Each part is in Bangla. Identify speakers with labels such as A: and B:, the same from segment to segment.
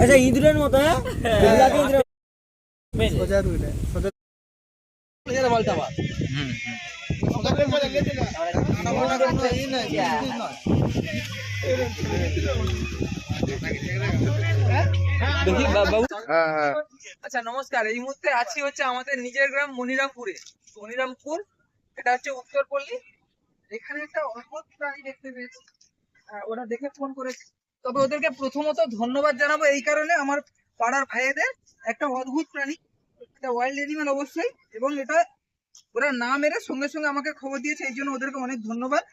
A: আচ্ছা ইঁদুরের মতো হ্যাঁ
B: আচ্ছা নমস্কার, এই মুহূর্তে আছি হচ্ছে আমাদের নিজের গ্রাম মনিরামপুর। এটা হচ্ছে উত্তরপল্লী। এখানে একটা অদ্ভুত প্রাণী দেখতে পেয়েছি, ওরা দেখে ফোন করেছে। তবে ওদেরকে প্রথমত ধন্যবাদ জানাবো এই কারণে, আমার পাড়ার ভাইয়েদের একটা অদ্ভুত প্রাণী, একটা ওয়াইল্ড এনিম্যাল অবশ্যই, এবং এটা ওরা না মেরে সঙ্গে সঙ্গে আমাকে খবর দিয়েছে, এই জন্য ওদেরকে অনেক ধন্যবাদ।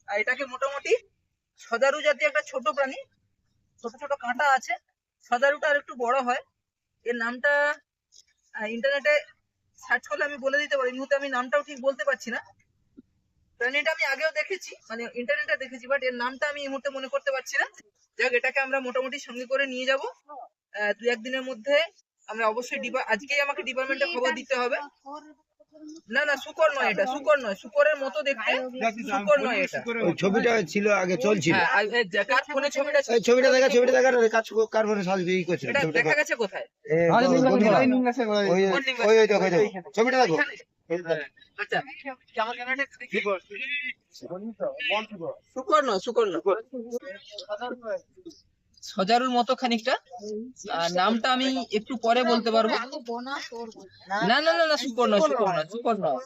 B: আর এটাকে মোটামুটি সজারু জাতীয় একটা ছোট প্রাণী, ছোট ছোট কাঁটা আছে। সজারুটা আর একটু বড় হয়। এর নামটা ইন্টারনেটে সার্চ করলে আমি বলে দিতে পারি, এই মুহূর্তে আমি নামটাও ঠিক বলতে পারছি না। প্রাণীটা আমি আগেও দেখেছি, মানে ইন্টারনেটে দেখেছি, বাট এর নামটা আমি এই মুহূর্তে মনে করতে পারছি না। যাক, এটাকে আমরা মোটামুটি সঙ্গে করে নিয়ে যাব। 2-1 দিনের মধ্যে আমরা অবশ্যই আজকেই আমাকে ডিপার্টমেন্টে খবর দিতে হবে। না না, শুকর নয়, এটা শুকর নয়, শুকরের মতো দেখতে, শুকর নয় এটা।
A: ওই ছবিটা ছিল আগে চলছিল,
B: কার ফোনে ছবিটা ছিল?
A: ছবিটা দেখা কাজ কার ফোনে সাজবে ই করছিল।
B: এটা দেখা গেছে কোথায়?
A: ওই ছবিটা দেখো।
B: আচ্ছা, আমার ক্যামেরাটা দেখি। শুকর নয়, শুকর নয়, সজারুর মতো খানিকটা। নামটা আমি একটু পরে বলতে পারবো। না না না না, শুকর নয়, শুকর নয়, শুকর নয়,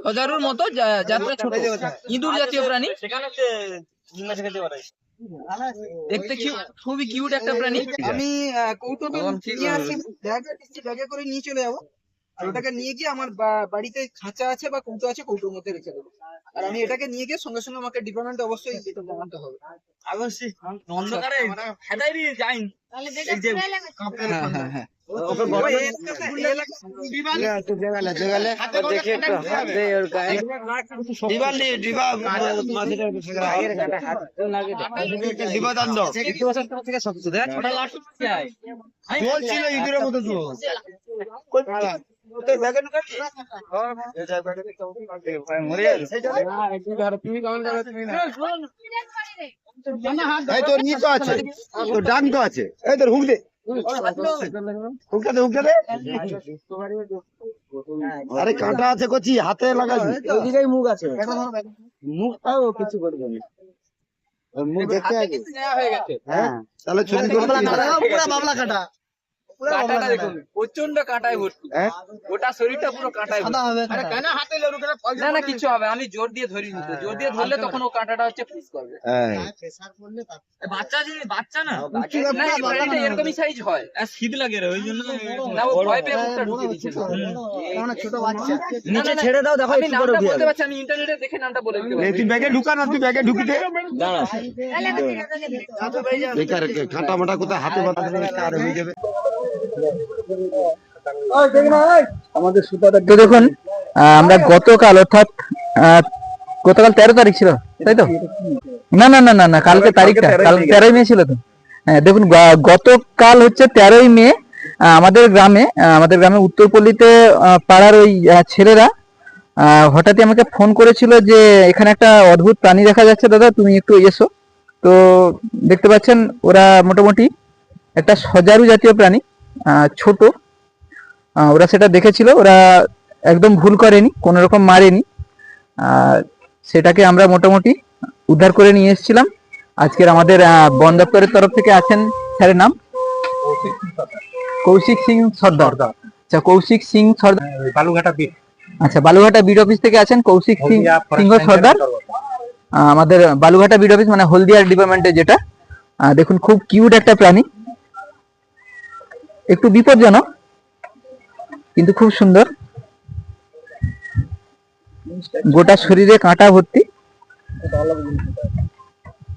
B: সজারুর মতো যাত্রা ছোট, ইঁদুর জাতীয় প্রাণী। দেখতে খুবই কিউট একটা প্রাণী। আমি কৌটোটা নিয়ে আসি, ব্যাগে করে নিয়ে চলে যাবো। আর ওটাকে নিয়ে গিয়ে আমার বাড়িতে খাঁচা আছে বা কৌটো আছে, কৌটোর মধ্যে রেখে দেবো। আর আমি এটাকে নিয়ে গিয়ে সঙ্গে সঙ্গে আমাকে ডিপার্টমেন্টে অবশ্যই জানাতে হবে। অবশ্যই অন্ধকারে হেদাই দিয়ে যাই।
A: ইঁদুরের মতো তোর ই তো আছে, তোর ডাং তো আছে, এই তোর হুক দে, আরে কাঁটা আছে কচি, হাতে লাগাবি, ওদিকেই মুখ আছে, মুখটাও কিছু করবে না, মুখ দেখতে আছে। হ্যাঁ তাহলে ছবি করে বাবলা কাটা,
B: কাঁটাটা দেখুন প্রচন্ড কাঁটায় ভর্তি, গোটা শরীরটা পুরো কাঁটায় ভর্তি। না না, কিছু হবে, আমি জোর দিয়ে ধরি, জোর দিয়ে ধরলে তখন ও কাঁটাটা হচ্ছে ফ্রিজ করবে। বাচ্চা যদি বাচ্চা না এরকমই সাইজ হয়, শীত লাগে ওই জন্য না, ও ভয় পেয়ে মুখটা ঢুকে দিচ্ছে।
A: ছোট বাচ্চা নিচে ছেড়ে দাও, দেখো
B: আমি নামটা বলতে পারছি, আমি ইন্টারনেটে দেখে নামটা বলে দিতে পারি।
A: তুই ব্যাগে ঢুকা না, তুই ব্যাগে ঢুকি দে, দাঁড়া বেকার কাঁটা মাটা কোথায় হাতে বাঁধা আর হয়ে যাবে। আমাদের সুতাটা দেখুন, আমরা গতকাল অর্থাৎ গতকাল 13 তারিখ ছিল তাই তো? না না না না না, কালকে তারিখটা কাল 13ই মে ছিল তো। হ্যাঁ দেখুন, গতকাল হচ্ছে 13ই মে আমাদের গ্রামে উত্তরপল্লীতে পাড়ার ওই ছেলেরা হঠাৎই আমাকে ফোন করেছিল যে এখানে একটা অদ্ভুত প্রাণী দেখা যাচ্ছে, দাদা তুমি একটু এসো। তো দেখতে পাচ্ছেন ওরা মোটামুটি একটা সজারু জাতীয় প্রাণী, ছোট, ওরা সেটা দেখেছিল, ওরা একদম ভুল করেনি, কোনো রকম মারেনি। সেটাকে আমরা মোটামুটি উদ্ধার করে নিয়ে এসেছিলাম। আজকের আমাদের বন দপ্তরের তরফ থেকে আছেন, স্যারের নাম কৌশিক সিং সর্দার। আচ্ছা, কৌশিক সিং সর্দার, বালুঘাটা বিট। আচ্ছা, বালুঘাটা বিট অফিস থেকে আছেন কৌশিক সিংহ সর্দার। আমাদের বালুঘাটা বিট অফিস মানে হলদিয়ার ডিপার্টমেন্টে যেটা। দেখুন খুব কিউট একটা প্রাণী, একটু বিপজ্জনক কিন্তু খুব সুন্দর, গোটা শরীরে কাঁটা ভর্তি,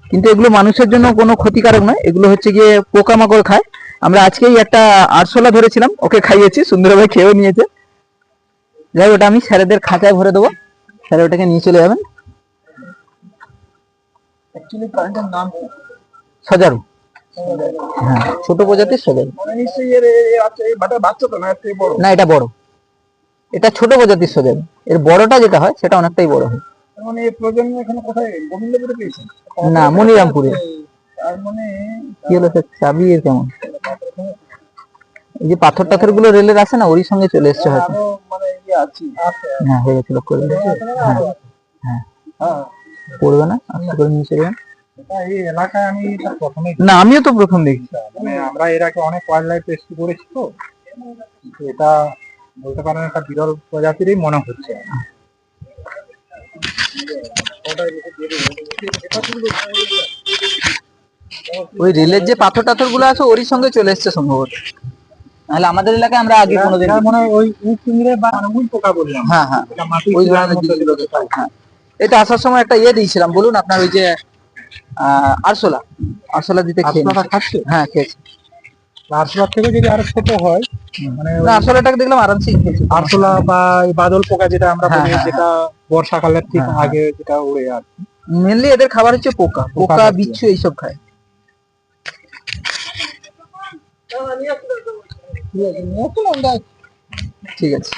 A: কিন্তু এগুলো মানুষের জন্য কোনো ক্ষতিকারক নয়, এগুলো হচ্ছে গিয়ে পোকামাকড় খায়। আমরা আজকেই একটা আরশোলা ধরেছিলাম, ওকে খাইয়েছি, সুন্দরভাবে খেয়েও নিয়েছে। যাই, ওটা আমি স্যারেদের খাঁচায় ভরে দেবো, স্যার ওটাকে নিয়ে চলে যাবেন। সজারু, হ্যাঁ ছোট প্রজাতির সজারু। না এটা বড়, এটা ছোট প্রজাতির সোজা, এর বড়টা যেটা হয় সেটা অনেকটাই বড় হয়।
C: মানে এই প্রজন্ম এখানে কোথায় গোবিন্দপুরে পেয়েছেন?
A: না, মনিরামপুরে।
C: তার মানে
A: কি হলো স্যার, চাবি এর কেমন? এই যে পাথর টাথর গুলো রেলের আছে না, ওরই সঙ্গে চলে এসছে হয়তো।
C: আরো মানে ইয়ে আছে।
A: হ্যাঁ, হয়ে গেছে, লক্ষ্য করে হ্যাঁ হ্যাঁ,
C: হ্যাঁ,
A: পড়বে না, আস্তে করে নিচে যাবেন।
C: এটা এই এলাকায় আমি এটা প্রথমেই
A: না, আমিও তো প্রথম দেখছি।
C: মানে আমরা এর আগে অনেক ওয়াইল্ড লাইফ রেস্কিউ করেছি তো, কিন্তু এটা বলতে পারেন একটা বিরল প্রজাতিরই মনে হচ্ছে।
A: ওই রেলের যে পাথর টাথর গুলো আছে ওরই সঙ্গে চলে এসছে সম্ভবত, নাহলে আমাদের এলাকায় আমরা আগে কোনোদিন।
C: এটা মনে হয় ওই চিংড়ে বা উই পোকা বললাম।
A: হ্যাঁ হ্যাঁ,
C: এটা মাটি
A: ওই
C: শিলার
A: ধরনের
C: মধ্যে
A: জিনিসগুলোকে খায়। হ্যাঁ, এটা আসার সময় একটা ইয়ে দিয়েছিলাম, বলুন আপনার ওই যে আরশোলা, আরশোলা দিতে খেয়ে
C: আরশোলাটা
A: নিয়েছে।
C: খাচ্ছে?
A: হ্যাঁ, খেয়েছে।
C: আরশোলার থেকে যদি আরো ছোট হয়, মানে
A: না, আরশোলাটাকে দেখলাম আরামসে খেয়েছে।
C: আরশোলা বা এই বাদল পোকা যেটা আমরা
A: হ্যাঁ,
C: বলি,
A: হ্যাঁ,
C: যেটা বর্ষাকালের ঠিক
A: হ্যাঁ, হ্যাঁ।
C: আগে যেটা উড়ে আর কি।
A: মেনলি এদের খাবার হচ্ছে পোকা, পোকা
C: জাতীয়।
A: বিচ্ছু এইসব খায়। ঠিক আছে।